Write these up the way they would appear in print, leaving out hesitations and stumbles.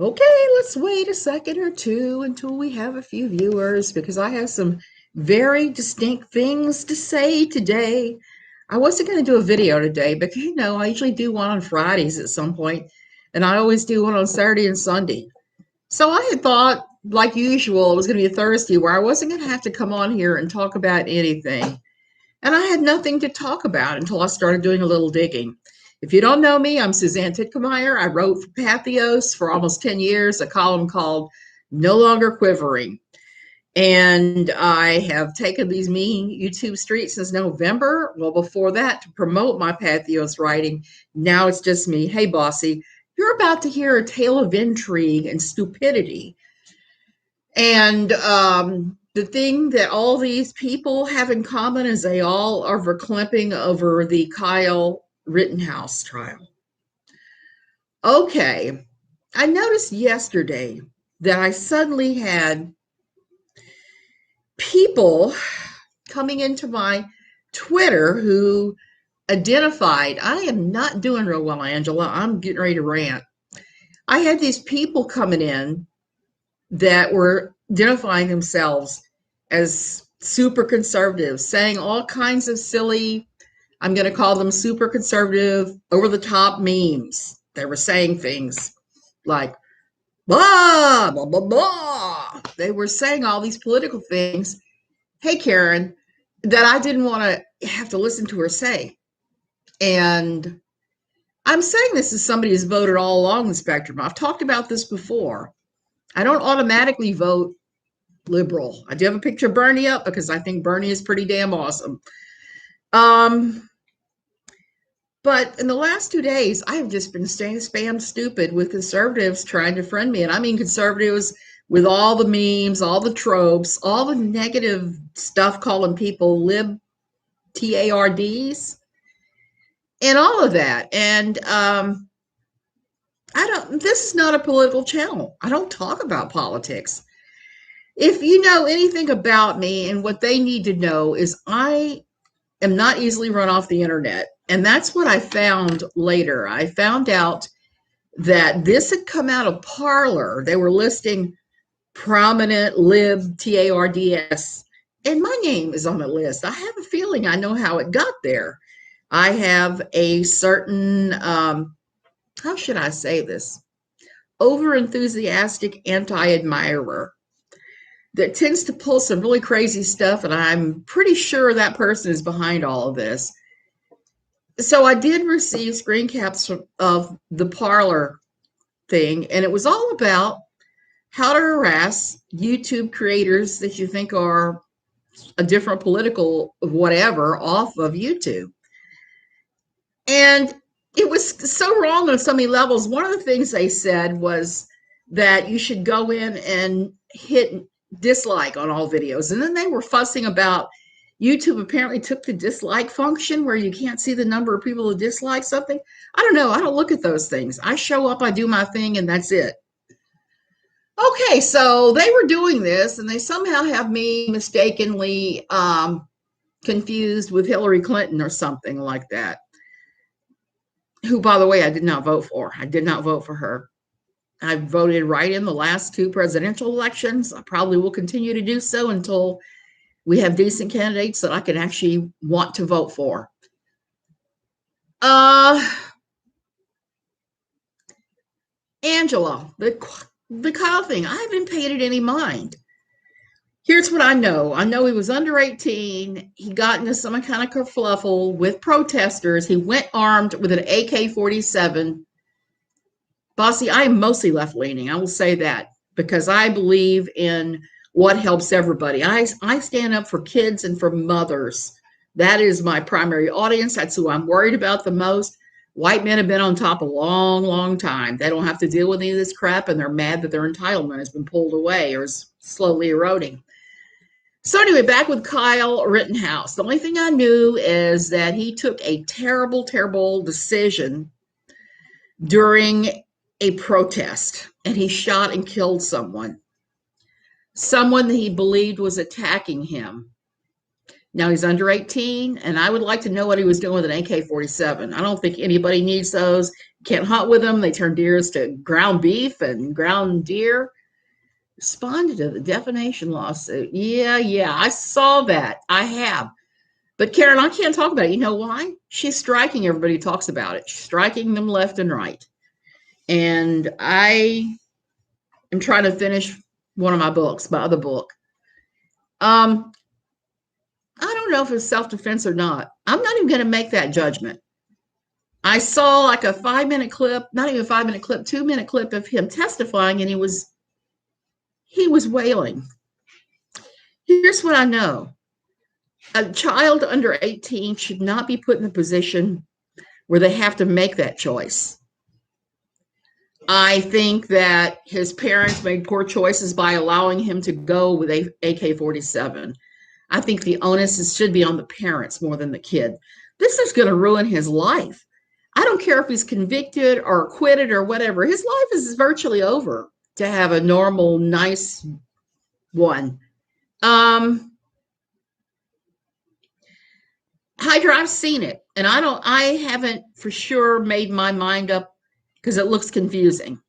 Okay, let's wait a second or two until we have a few viewers because I have some very distinct things to say today. I wasn't going to do a video today because, I usually do one on Fridays at some point, and I always do one on Saturday and Sunday. So I had thought, like usual, it was going to be a Thursday where I wasn't going to have to come on here and talk about anything. And I had nothing to talk about until I started doing a little digging. If you don't know me, I'm Suzanne Titkemeyer. I wrote for Pathos for almost 10 years, a column called No Longer Quivering. And I have taken these mean YouTube streets since November. Well, before that, to promote my Pathos writing, now it's just me. Hey, bossy, you're about to hear a tale of intrigue and stupidity. And the thing that all these people have in common is they all are verklempt over the Kyle Rittenhouse trial. Okay, I noticed yesterday that I suddenly had people coming into my Twitter who identified, I am not doing real well, Angela. I'm getting ready to rant. I had these people coming in that were identifying themselves as super conservative, saying all kinds of silly, I'm going to call them super conservative, over the top memes. They were saying things like, blah, blah, blah, blah. They were saying all these political things, hey, Karen, that I didn't want to have to listen to her say. And I'm saying this as somebody who's voted all along the spectrum. I've talked about this before. I don't automatically vote liberal. I do have a picture of Bernie up because I think Bernie is pretty damn awesome. But in the last 2 days, I have just been staying spam stupid with conservatives trying to friend me. And I mean conservatives with all the memes, all the tropes, all the negative stuff calling people lib TARDs and all of that. And this is not a political channel. I don't talk about politics. If you know anything about me, and what they need to know is I am not easily run off the internet. And that's what I found later. I found out that this had come out of Parler. They were listing prominent lib TARDS, and my name is on the list. I have a feeling I know how it got there. I have a certain, how should I say this? Over enthusiastic anti admirer that tends to pull some really crazy stuff, and I'm pretty sure that person is behind all of this. So I did receive screen caps of the Parler thing, and it was all about how to harass YouTube creators that you think are a different political whatever off of YouTube. And it was so wrong on so many levels. One of the things they said was that you should go in and hit dislike on all videos. And then they were fussing about YouTube apparently took the dislike function where you can't see the number of people who dislike something. I don't know. I don't look at those things. I show up, I do my thing, and that's it. Okay, so they were doing this, and they somehow have me mistakenly confused with Hillary Clinton or something like that, who, by the way, I did not vote for. I did not vote for her. I voted right in the last two presidential elections. I probably will continue to do so until we have decent candidates that I can actually want to vote for. Angela, the Kyle thing, I haven't paid it any mind. Here's what I know. I know he was under 18. He got into some kind of kerfluffle with protesters. He went armed with an AK-47. Bossy, I am mostly left-leaning. I will say that because I believe in what helps everybody. I stand up for kids and for mothers. That is my primary audience. That's who I'm worried about the most. White men have been on top a long, long time. They don't have to deal with any of this crap, and they're mad that their entitlement has been pulled away or is slowly eroding. So anyway, back with Kyle Rittenhouse. The only thing I knew is that he took a terrible, terrible decision during a protest, and he shot and killed someone that he believed was attacking him. Now he's under 18, and I would like to know what he was doing with an AK-47. I don't think anybody needs those. Can't hunt with them. They turn deers to ground beef and ground deer. Responded to the defamation lawsuit. Yeah, I saw that. I have. But Karen, I can't talk about it. You know why? She's striking everybody who talks about it. She's striking them left and right. And I am trying to finish one of my books, my other book. I don't know if it's self-defense or not. I'm not even going to make that judgment. I saw like a 5-minute clip, not even a 5-minute clip, 2-minute clip of him testifying, and he was wailing. Here's what I know. A child under 18 should not be put in a position where they have to make that choice. I think that his parents made poor choices by allowing him to go with a AK-47. I think the onus should be on the parents more than the kid. This is going to ruin his life. I don't care if he's convicted or acquitted or whatever. His life is virtually over to have a normal, nice one. Hydra, I've seen it, and I haven't for sure made my mind up because it looks confusing.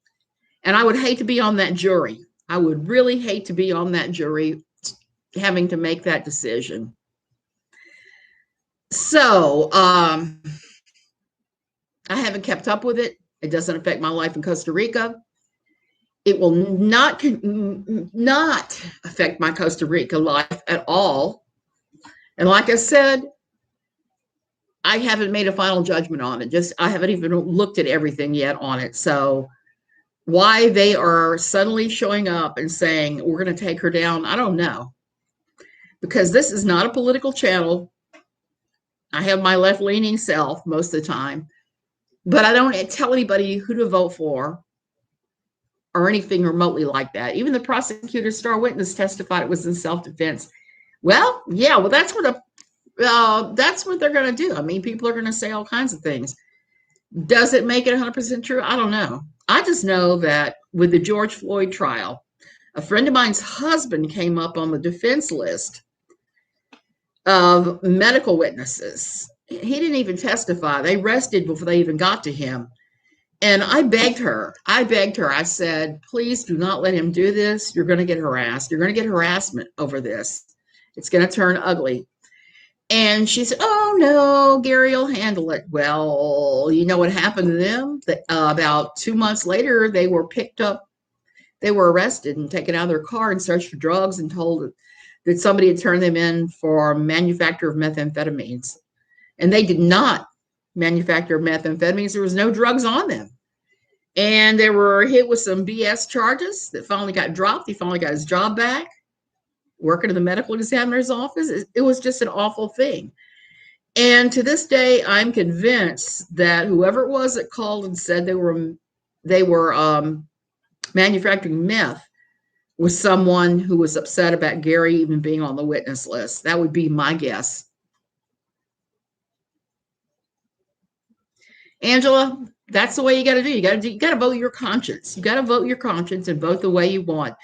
And I would hate to be on that jury. I would really hate to be on that jury having to make that decision. So I haven't kept up with it. It doesn't affect my life in Costa Rica. It will not affect my Costa Rica life at all. And like I said, I haven't made a final judgment on it. I haven't even looked at everything yet on it. So why they are suddenly showing up and saying, we're going to take her down, I don't know. Because this is not a political channel. I have my left-leaning self most of the time. But I don't tell anybody who to vote for or anything remotely like that. Even the prosecutor's star witness testified it was in self-defense. Well, yeah, well, that's what they're going to do. I mean, people are going to say all kinds of things. Does it make it 100% true? I don't know. I just know that with the George Floyd trial, a friend of mine's husband came up on the defense list of medical witnesses. He didn't even testify. They rested before they even got to him. And I begged her. I said, please do not let him do this. You're going to get harassed. You're going to get harassment over this. It's going to turn ugly. And she said, oh, no, Gary will handle it. Well, you know what happened to them? About 2 months later, they were picked up. They were arrested and taken out of their car and searched for drugs and told that somebody had turned them in for manufacture of methamphetamines. And they did not manufacture methamphetamines. There was no drugs on them. And they were hit with some BS charges that finally got dropped. He finally got his job back, working in the medical examiner's office. It was just an awful thing. And to this day, I'm convinced that whoever it was that called and said they were manufacturing meth was someone who was upset about Gary even being on the witness list. That would be my guess. Angela, that's the way you got to do. You got to vote your conscience. You got to vote your conscience and vote the way you want,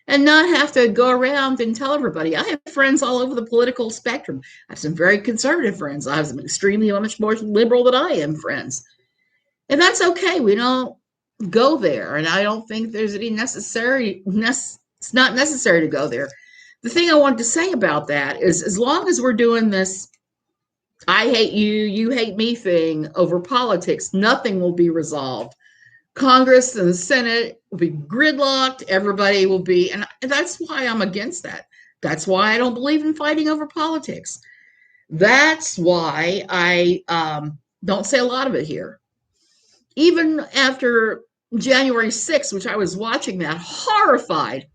and not have to go around and tell everybody. I have friends all over the political spectrum. I have some very conservative friends. I have some extremely much more liberal than I am friends, and that's okay. We don't go there, and I don't think there's any necessary. It's not necessary to go there. The thing I wanted to say about that is, as long as we're doing this I hate you, you hate me thing over politics, nothing will be resolved. Congress and the Senate will be gridlocked. Everybody will be, and that's why I'm against that. That's why I don't believe in fighting over politics. That's why I don't say a lot of it here. Even after January 6th, which I was watching that, horrified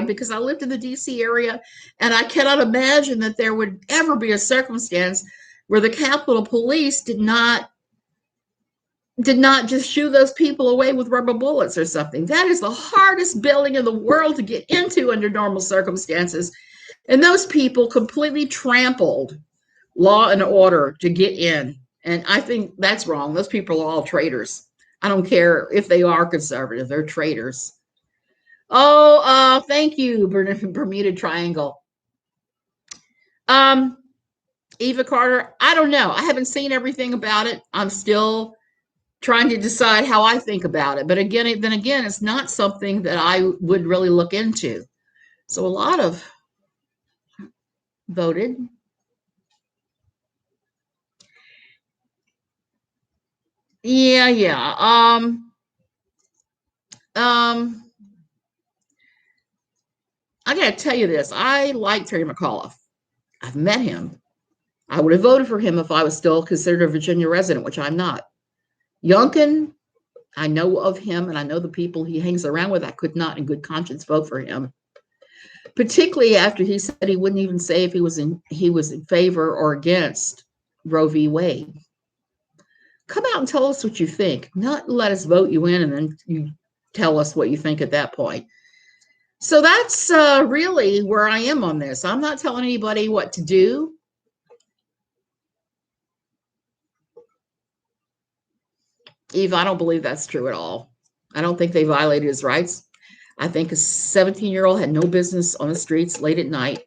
because I lived in the DC area, and I cannot imagine that there would ever be a circumstance where the Capitol Police did not just shoo those people away with rubber bullets or something. That is the hardest building in the world to get into under normal circumstances. And those people completely trampled law and order to get in. And I think that's wrong. Those people are all traitors. I don't care if they are conservative, they're traitors. Oh, thank you, Bermuda Triangle. Eva Carter, I don't know. I haven't seen everything about it. I'm still trying to decide how I think about it. But again, then again, it's not something that I would really look into. So a lot of voted. Yeah, yeah. Um, I gotta tell you this. I like Terry McAuliffe. I've met him. I would have voted for him if I was still considered a Virginia resident, which I'm not. Youngkin, I know of him and I know the people he hangs around with. I could not in good conscience vote for him, particularly after he said he wouldn't even say if he was in favor or against Roe v. Wade. Come out and tell us what you think. Not let us vote you in and then you tell us what you think at that point. So that's really where I am on this. I'm not telling anybody what to do. Eve, I don't believe that's true at all. I don't think they violated his rights. I think a 17-year-old had no business on the streets late at night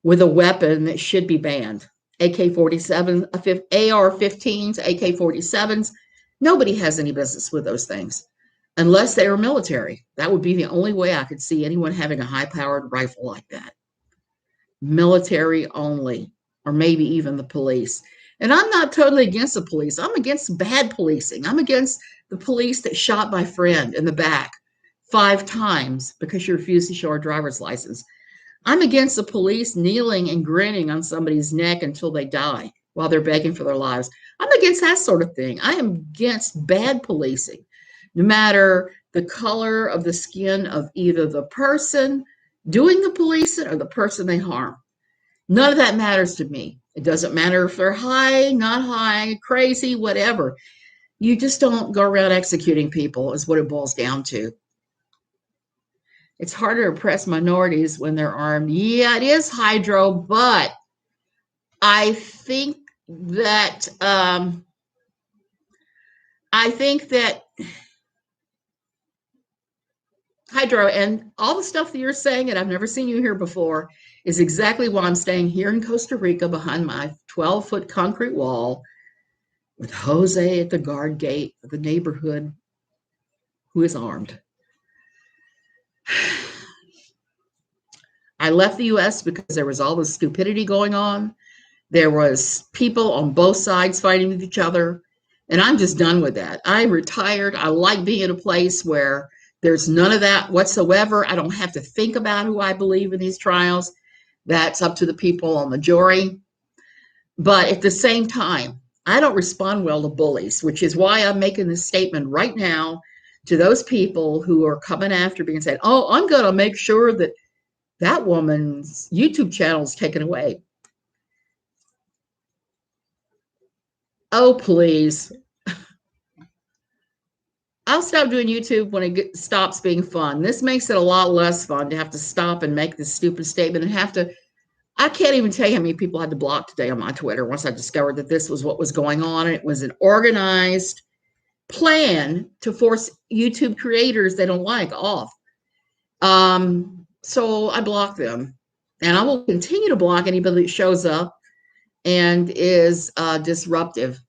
with a weapon that should be banned. AK-47, AR-15s, AK-47s. Nobody has any business with those things unless they are military. That would be the only way I could see anyone having a high-powered rifle like that. Military only, or maybe even the police. And I'm not totally against the police. I'm against bad policing. I'm against the police that shot my friend in the back 5 times because she refused to show her driver's license. I'm against the police kneeling and grinning on somebody's neck until they die while they're begging for their lives. I'm against that sort of thing. I am against bad policing, no matter the color of the skin of either the person doing the policing or the person they harm. None of that matters to me. It doesn't matter if they're high, not high, crazy, whatever. You just don't go around executing people is what it boils down to. It's harder to oppress minorities when they're armed. Yeah, it is, Hydro, but I think that Hydro and all the stuff that you're saying, and I've never seen you here before, is exactly why I'm staying here in Costa Rica behind my 12-foot concrete wall with Jose at the guard gate of the neighborhood who is armed. I left the U.S. because there was all this stupidity going on. There was people on both sides fighting with each other, and I'm just done with that. I'm retired. I like being in a place where there's none of that whatsoever. I don't have to think about who I believe in these trials. That's up to the people on the jury. But at the same time, I don't respond well to bullies, which is why I'm making this statement right now to those people who are coming after me and saying, oh, I'm going to make sure that that woman's YouTube channel is taken away. Oh, please. I'll stop doing YouTube when it stops being fun. This makes it a lot less fun to have to stop and make this stupid statement and have to. I can't even tell you how many people I had to block today on my Twitter once I discovered that this was what was going on. It was an organized plan to force YouTube creators they don't like off. So I blocked them, and I will continue to block anybody that shows up and is disruptive.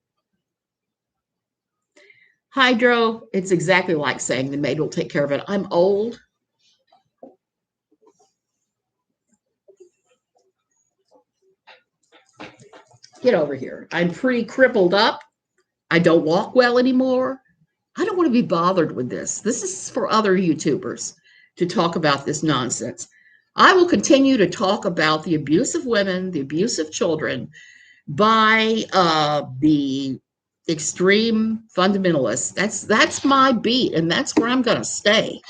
Hydro, it's exactly like saying the maid will take care of it. I'm old. Get over here. I'm pretty crippled up. I don't walk well anymore. I don't want to be bothered with this. This is for other YouTubers to talk about this nonsense. I will continue to talk about the abuse of women, the abuse of children by the extreme fundamentalists. That's my beat, and that's where I'm going to stay.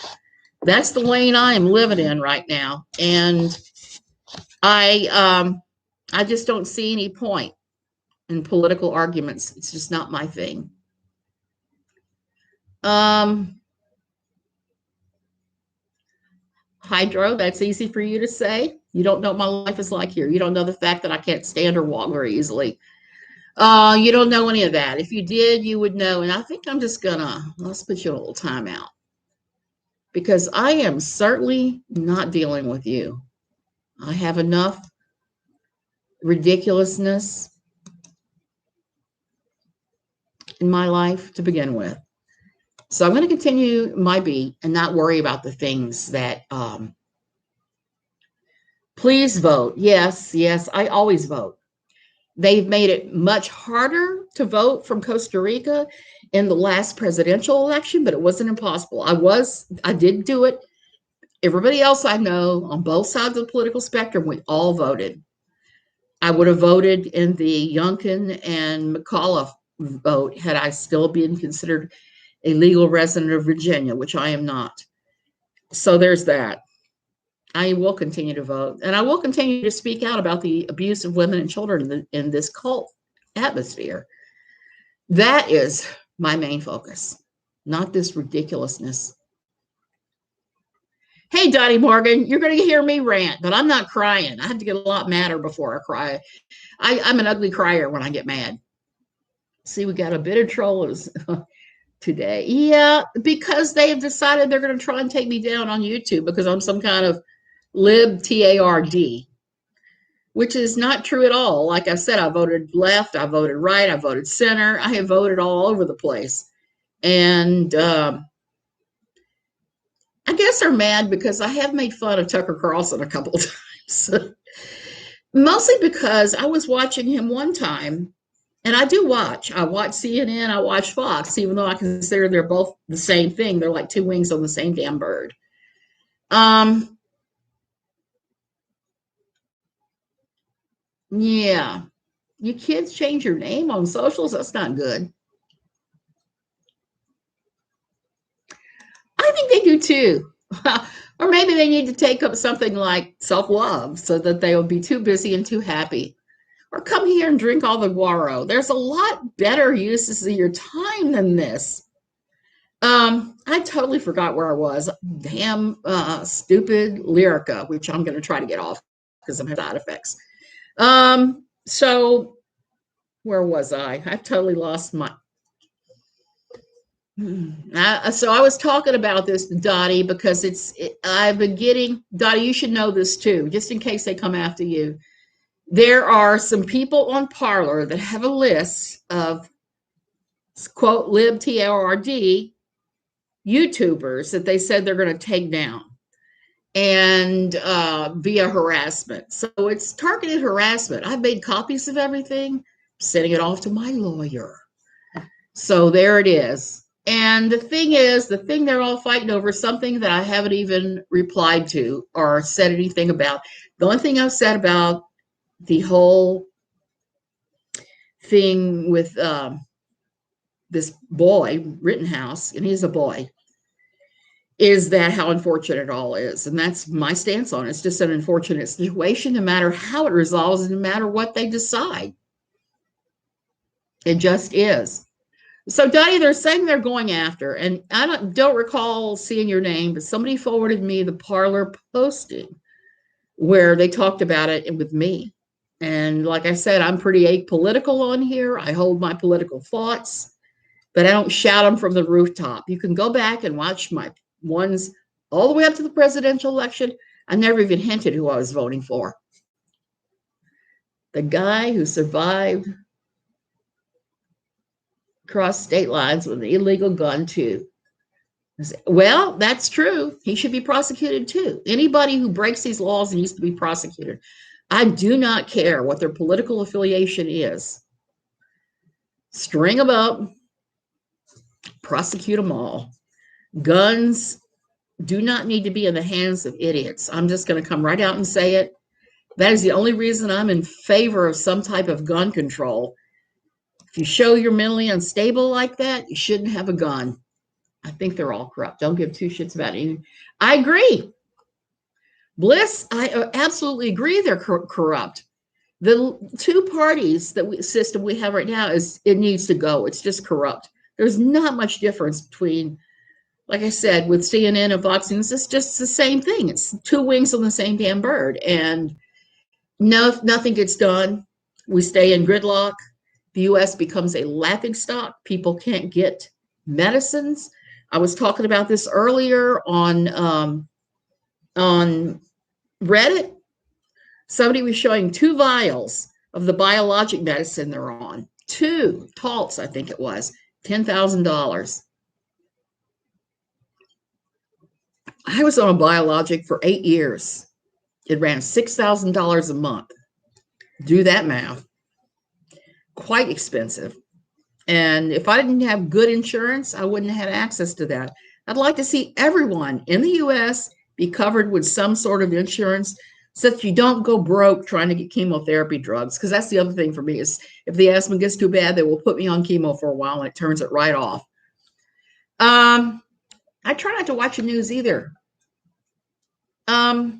That's the lane I am living in right now, and I just don't see any point in political arguments. It's just not my thing. Hydro, that's easy for you to say. You don't know what my life is like here. You don't know the fact that I can't stand or walk very easily. You don't know any of that. If you did, you would know. And I think I'm just let's put you in a little timeout because I am certainly not dealing with you. I have enough ridiculousness in my life to begin with. So I'm going to continue my beat and not worry about the things that, please vote. Yes, yes, I always vote. They've made it much harder to vote from Costa Rica in the last presidential election, but it wasn't impossible. I did do it. Everybody else I know on both sides of the political spectrum, we all voted. I would have voted in the Youngkin and McAuliffe vote had I still been considered a legal resident of Virginia, which I am not. So there's that. I will continue to vote, and I will continue to speak out about the abuse of women and children in this cult atmosphere. That is my main focus, not this ridiculousness. Hey, Dottie Morgan, you're going to hear me rant, but I'm not crying. I have to get a lot madder before I cry. I'm an ugly crier when I get mad. See, we got a bit of trollers today. Yeah, because they've decided they're going to try and take me down on YouTube because I'm some kind of lib TARD, which is not true at all. Like I said, I voted left, I voted right, I voted center. I have voted all over the place. And I guess they're mad because I have made fun of Tucker Carlson a couple of times. Mostly because I was watching him one time, and I do watch. I watch CNN, I watch Fox, even though I consider they're both the same thing. They're like two wings on the same damn bird. Yeah. You kids change your name on socials? That's not good. I think they do too. Or maybe they need to take up something like self-love so that they will be too busy and too happy. Or come here and drink all the guaro. There's a lot better uses of your time than this. I totally forgot where I was. Damn stupid Lyrica, which I'm going to try to get off because I'm having side effects. So where was I? I've totally lost my. So I was talking about this to Dottie because I've been getting, Dottie, you should know this too, just in case they come after you. There are some people on Parler that have a list of, quote, lib TARD YouTubers that they said they're going to take down and via harassment. So it's targeted harassment. I've made copies of everything, sending it off to my lawyer. So there it is. And the thing is, the thing they're all fighting over is something that I haven't even replied to or said anything about. The only thing I've said about the whole thing with this boy, Rittenhouse, and he's a boy, is that how unfortunate it all is. And that's my stance on it. It's just an unfortunate situation, no matter how it resolves, and no matter what they decide. It just is. So, Dottie, they're saying they're going after, and I don't recall seeing your name, but somebody forwarded me the Parler posting where they talked about it with me. And like I said, I'm pretty apolitical on here. I hold my political thoughts, but I don't shout them from the rooftop. You can go back and watch my ones all the way up to the presidential election. I never even hinted who I was voting for. The guy who survived cross state lines with an illegal gun too. Well, that's true. He should be prosecuted too. Anybody who breaks these laws needs to be prosecuted. I do not care what their political affiliation is. String them up, prosecute them all. Guns do not need to be in the hands of idiots. I'm just going to come right out and say it. That is the only reason I'm in favor of some type of gun control. If you show you're mentally unstable like that, you shouldn't have a gun. I think they're all corrupt. Don't give two shits about it. I agree. Bliss, I absolutely agree they're corrupt. The two parties system we have right now it needs to go. It's just corrupt. There's not much difference between, like I said, with CNN and Fox News. It's just the same thing. It's two wings on the same damn bird. And no, nothing gets done. We stay in gridlock. The U.S. becomes a laughingstock. People can't get medicines. I was talking about this earlier on Reddit. Somebody was showing 2 vials of the biologic medicine they're on. 2 Taltz, I think it was, $10,000. I was on a biologic for 8 years. It ran $6,000 a month. Do that math. Quite expensive. And if I didn't have good insurance, I wouldn't have had access to that. I'd like to see everyone in the US be covered with some sort of insurance so that you don't go broke trying to get chemotherapy drugs. Because that's the other thing for me is if the asthma gets too bad, they will put me on chemo for a while and it turns it right off. I try not to watch the news either. Yeah,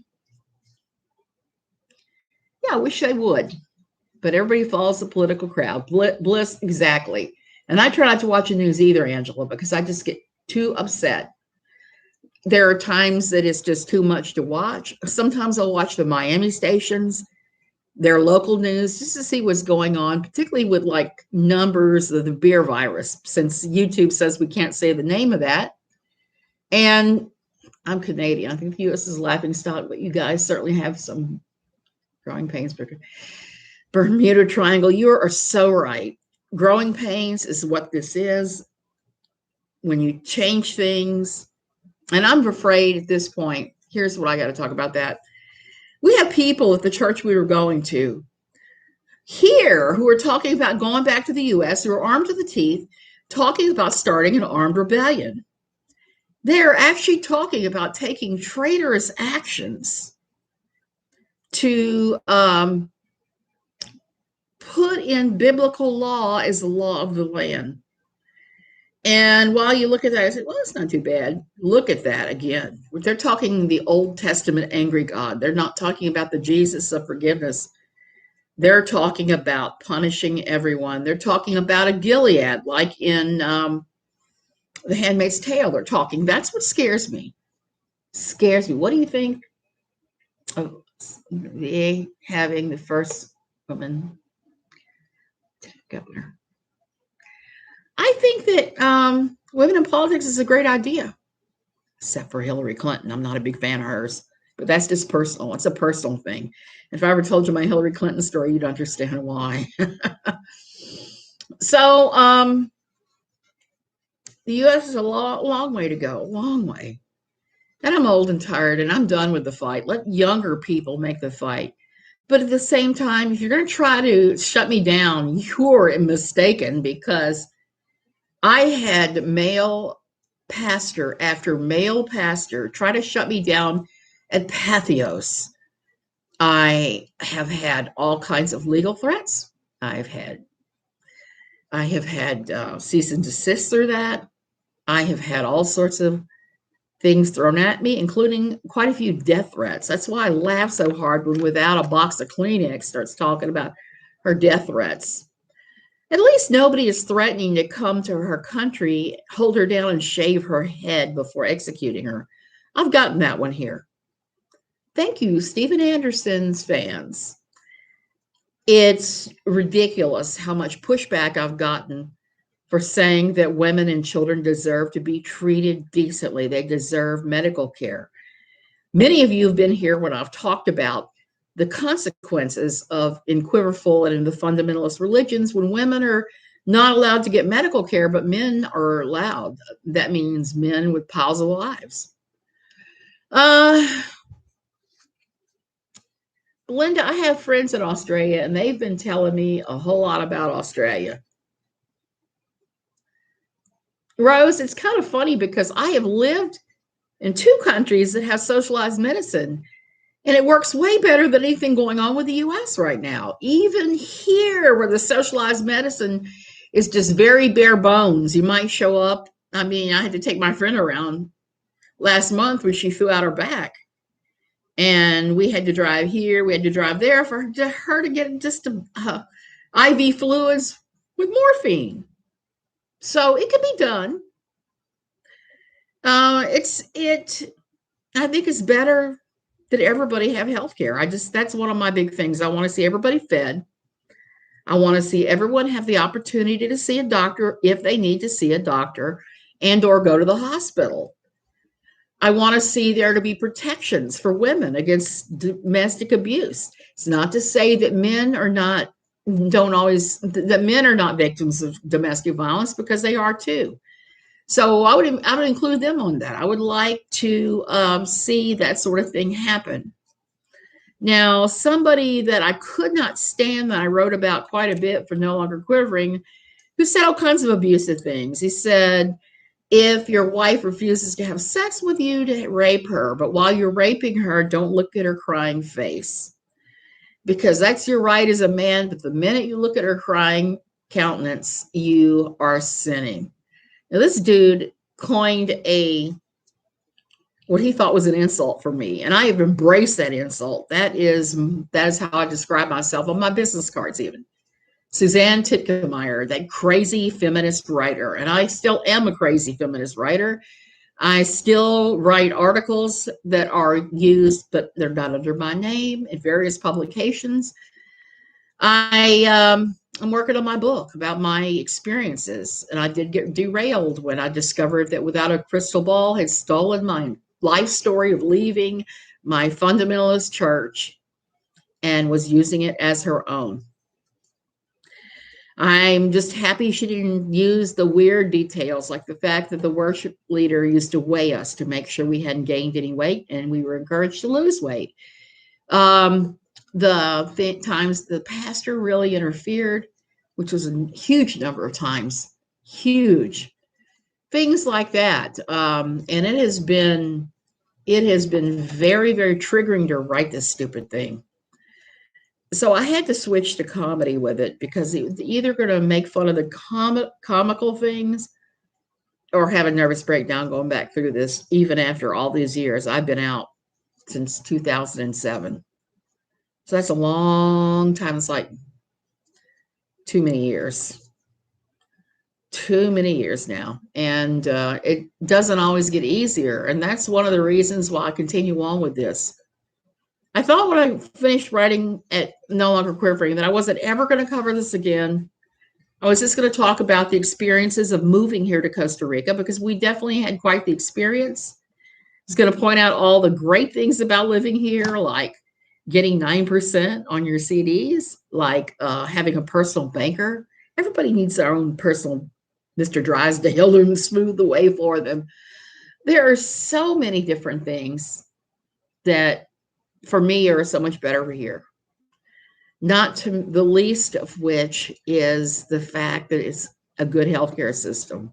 I wish I would. But everybody follows the political crowd. Bliss, exactly. And I try not to watch the news either, Angela, because I just get too upset. There are times that it's just too much to watch. Sometimes I'll watch the Miami stations, their local news, just to see what's going on, particularly with like numbers of the beer virus, since YouTube says we can't say the name of that. And I'm Canadian. I think the U.S. is laughing stock, but you guys certainly have some growing pains. Bermuda Triangle, you are so right. Growing pains is what this is. When you change things, and I'm afraid at this point, here's what I got to talk about that. We have people at the church we were going to here who are talking about going back to the U.S., who are armed to the teeth, talking about starting an armed rebellion. They're actually talking about taking traitorous actions to put in biblical law as the law of the land. And while you look at that, I say, well, it's not too bad. Look at that again. They're talking the Old Testament angry God. They're not talking about the Jesus of forgiveness. They're talking about punishing everyone. They're talking about a Gilead, like in The Handmaid's Tale. They're talking. That's what scares me. Scares me. What do you think of the having the first woman governor? I think that women in politics is a great idea, except for Hillary Clinton. I'm not a big fan of hers, but that's just personal. It's a personal thing. If I ever told you my Hillary Clinton story, you'd understand why. So the U.S. is a long way to go, long way. And I'm old and tired, and I'm done with the fight. Let younger people make the fight. But at the same time, if you're going to try to shut me down, you're mistaken, because I had male pastor after male pastor try to shut me down at Pathos. I have had all kinds of legal threats. I have had cease and desist through that. I have had all sorts of things thrown at me, including quite a few death threats. That's why I laugh so hard when Without a Box of Kleenex starts talking about her death threats. At least nobody is threatening to come to her country, hold her down, and shave her head before executing her. I've gotten that one here. Thank you, Stephen Anderson's fans. It's ridiculous how much pushback I've gotten for saying that women and children deserve to be treated decently. They deserve medical care. Many of you have been here when I've talked about the consequences of in Quiverful and in the fundamentalist religions when women are not allowed to get medical care, but men are allowed. That means men with piles of wives. Linda, I have friends in Australia, and they've been telling me a whole lot about Australia. Rose, it's kind of funny because I have lived in 2 countries that have socialized medicine, and it works way better than anything going on with the U.S. right now. Even here, where the socialized medicine is just very bare bones, you might show up. I mean, I had to take my friend around last month when she threw out her back. And we had to drive here, we had to drive there for her to get just IV fluids with morphine. So it can be done. I think it's better that everybody have health care. That's one of my big things. I want to see everybody fed. I want to see everyone have the opportunity to see a doctor if they need to see a doctor and or go to the hospital. I want to see there to be protections for women against domestic abuse. It's not to say that men are not don't always, the men are not victims of domestic violence because they are too. So I would include them on that. I would like to see that sort of thing happen. Now, somebody that I could not stand that I wrote about quite a bit for No Longer Quivering, who said all kinds of abusive things. He said, if your wife refuses to have sex with you, to rape her, but while you're raping her, don't look at her crying face, because that's your right as a man. But the minute you look at her crying countenance, you are sinning. Now, this dude coined what he thought was an insult for me, and I have embraced that insult. That is how I describe myself on my business cards, even. Suzanne Titkemeyer, that crazy feminist writer, and I still am a crazy feminist writer. I still write articles that are used, but they're not under my name in various publications. I'm working on my book about my experiences, and I did get derailed when I discovered that Without a Crystal Ball had stolen my life story of leaving my fundamentalist church and was using it as her own. I'm just happy she didn't use the weird details, like the fact that the worship leader used to weigh us to make sure we hadn't gained any weight, and we were encouraged to lose weight. The times the pastor really interfered, which was a huge number of times, huge things like that. And it has been very, very triggering to write this stupid thing. So I had to switch to comedy with it, because it was either going to make fun of the comical things or have a nervous breakdown going back through this, even after all these years. I've been out since 2007. So that's a long time. It's like too many years now. And it doesn't always get easier. And that's one of the reasons why I continue on with this. I thought when I finished writing at No Longer Quivering that I wasn't ever going to cover this again. I was just going to talk about the experiences of moving here to Costa Rica, because we definitely had quite the experience. I was going to point out all the great things about living here, like getting 9% on your CDs, like having a personal banker. Everybody needs their own personal Mr. Drysdale to smooth the way for them. There are so many different things that, for me, are so much better here. Not to the least of which is the fact that it's a good healthcare system.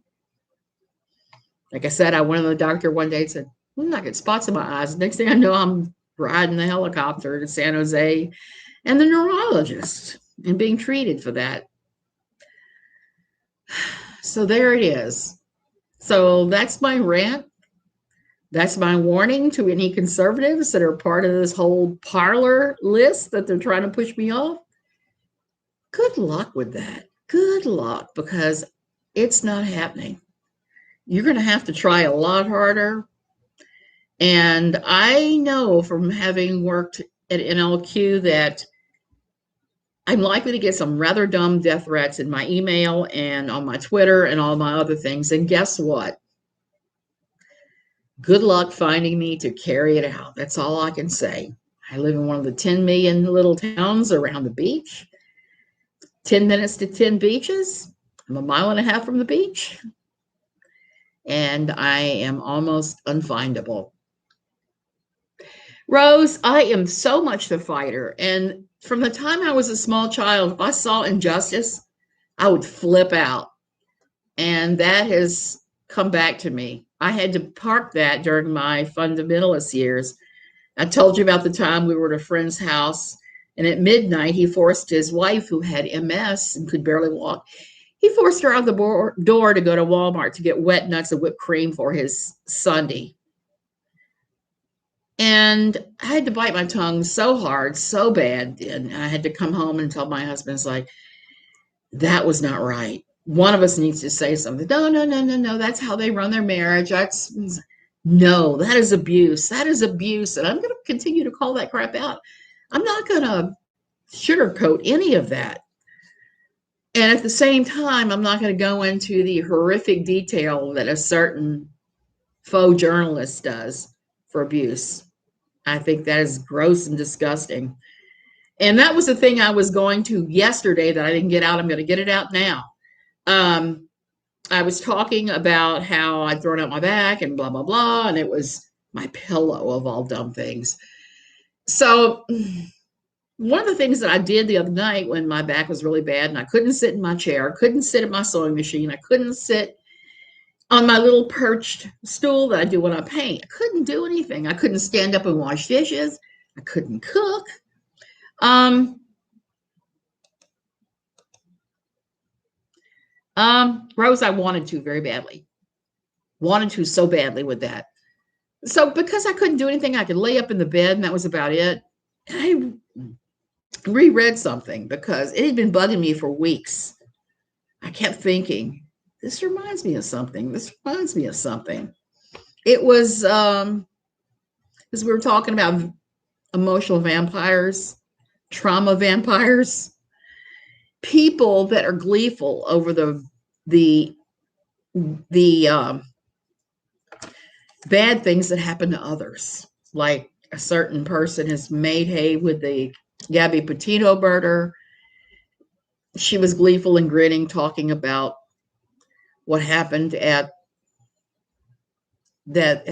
Like I said, I went to the doctor one day and said, I get spots in my eyes. Next thing I know, I'm riding the helicopter to San Jose and the neurologist and being treated for that. So there it is. So that's my rant. That's my warning to any conservatives that are part of this whole Parler list that they're trying to push me off. Good luck with that. Good luck, because it's not happening. You're going to have to try a lot harder. And I know from having worked at NLQ that I'm likely to get some rather dumb death threats in my email and on my Twitter and all my other things. And guess what? Good luck finding me to carry it out. That's all I can say. I live in one of the 10 million little towns around the beach. 10 minutes to 10 beaches. I'm a mile and a half from the beach. And I am almost unfindable. Rose, I am so much the fighter. And from the time I was a small child, if I saw injustice, I would flip out. And that has come back to me. I had to park that during my fundamentalist years. I told you about the time we were at a friend's house, and at midnight, he forced his wife, who had MS and could barely walk, he forced her out the door to go to Walmart to get wet nuts and whipped cream for his Sunday. And I had to bite my tongue so hard, so bad. And I had to come home and tell my husband, it's like, that was not right. One of us needs to say something. No. That's how they run their marriage. No, that is abuse. That is abuse. And I'm going to continue to call that crap out. I'm not going to sugarcoat any of that. And at the same time, I'm not going to go into the horrific detail that a certain faux journalist does for abuse. I think that is gross and disgusting. And that was the thing I was going to yesterday that I didn't get out. I'm going to get it out now. Um, I was talking about how I'd thrown out my back and blah, blah, blah. And it was my pillow of all dumb things. So, one of the things that I did the other night when my back was really bad and I couldn't sit in my chair, couldn't sit at my sewing machine, I couldn't sit on my little perched stool that I do when I paint. I couldn't do anything. I couldn't stand up and wash dishes. I couldn't cook. Rose, I wanted to very badly. Wanted to so badly with that. So because I couldn't do anything, I could lay up in the bed and that was about it. I reread something because it had been bugging me for weeks. I kept thinking, this reminds me of something. This reminds me of something. It was as we were talking about emotional vampires, trauma vampires, people that are gleeful over the bad things that happen to others. Like a certain person has made hay with the Gabby Petito murder. She was gleeful and grinning, talking about what happened at I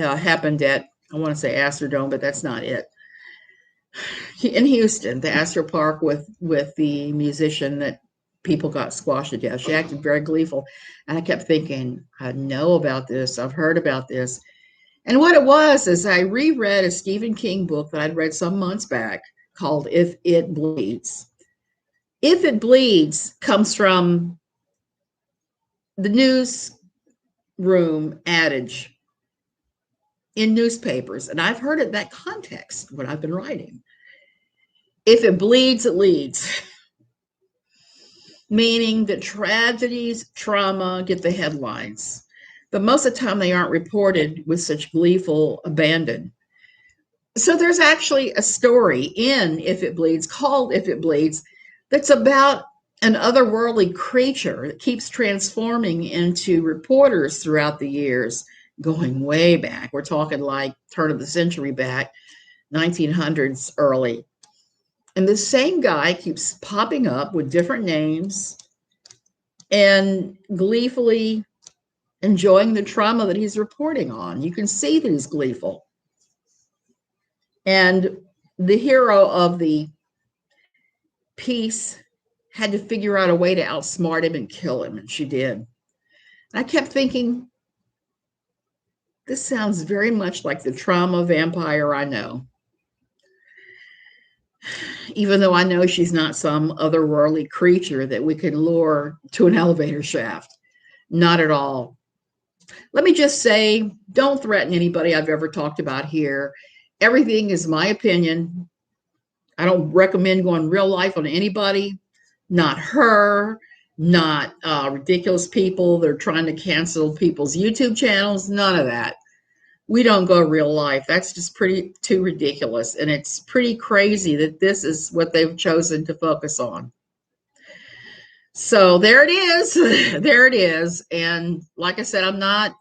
want to say Astrodome, but that's not it. In Houston, the Astro Park with the musician that people got squashed to death. She acted very gleeful, and I kept thinking, I know about this. I've heard about this. And what it was is I reread a Stephen King book that I'd read some months back called If It Bleeds. If It Bleeds comes from the newsroom adage in newspapers, and I've heard it that context when I've been writing. If it bleeds, it leads. Meaning that tragedies, trauma get the headlines. But most of the time they aren't reported with such gleeful abandon. So there's actually a story in If It Bleeds, called If It Bleeds, that's about an otherworldly creature that keeps transforming into reporters throughout the years, going way back. We're talking like turn of the century back, 1900s early. And this same guy keeps popping up with different names and gleefully enjoying the trauma that he's reporting on. You can see that he's gleeful. And the hero of the piece had to figure out a way to outsmart him and kill him, and she did. And I kept thinking, this sounds very much like the trauma vampire I know. Even though I know she's not some otherworldly creature that we can lure to an elevator shaft. Not at all. Let me just say, don't threaten anybody I've ever talked about here. Everything is my opinion. I don't recommend going real life on anybody, not her, not ridiculous people. They're trying to cancel people's YouTube channels, none of that. We don't go real life. That's just too ridiculous. And it's pretty crazy that this is what they've chosen to focus on. So there it is. There it is. And like I said, I'm not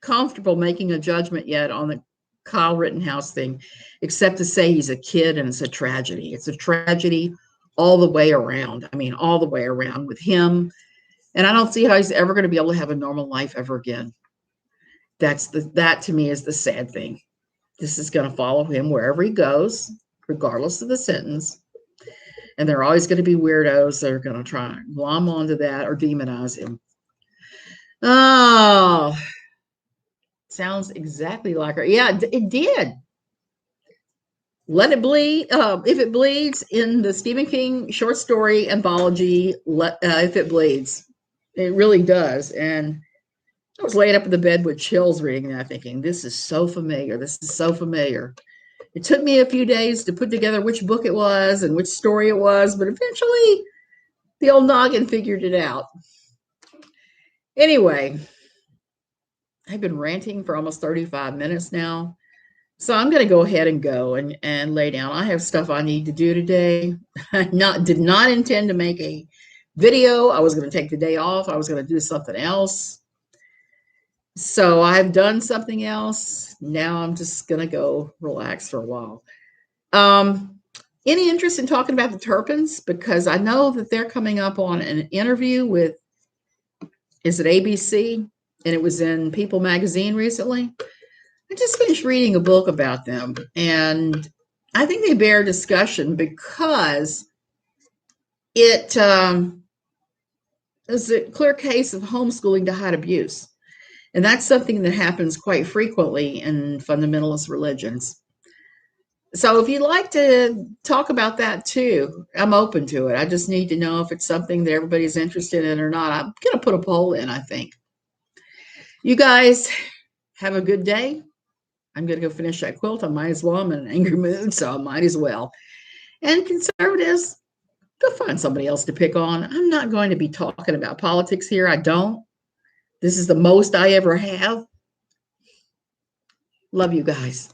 comfortable making a judgment yet on the Kyle Rittenhouse thing, except to say he's a kid and it's a tragedy. It's a tragedy all the way around. I mean, all the way around with him. And I don't see how he's ever going to be able to have a normal life ever again. That to me is the sad thing. This is going to follow him wherever he goes, regardless of the sentence. And there are always going to be weirdos that are going to try and glom onto that or demonize him. Oh, sounds exactly like her. Yeah, it did. Let It Bleed. If It Bleeds, in the Stephen King short story anthology, If It Bleeds. It really does. And I was laying up in the bed with chills reading that, thinking, this is so familiar. This is so familiar. It took me a few days to put together which book it was and which story it was, but eventually the old noggin figured it out. Anyway, I've been ranting for almost 35 minutes now. So I'm going to go ahead and go and lay down. I have stuff I need to do today. I did not intend to make a video. I was going to take the day off. I was going to do something else. So I've done something else. Now I'm just going to go relax for a while. Any interest in talking about the Turpins? Because I know that they're coming up on an interview with, is it ABC? And it was in People magazine recently. I just finished reading a book about them, and I think they bear discussion because it is a clear case of homeschooling to hide abuse. And that's something that happens quite frequently in fundamentalist religions. So if you'd like to talk about that too, I'm open to it. I just need to know if it's something that everybody's interested in or not. I'm going to put a poll in, I think. You guys have a good day. I'm going to go finish that quilt. I might as well. I'm in an angry mood, so I might as well. And conservatives, go find somebody else to pick on. I'm not going to be talking about politics here. I don't. This is the most I ever have. Love you guys.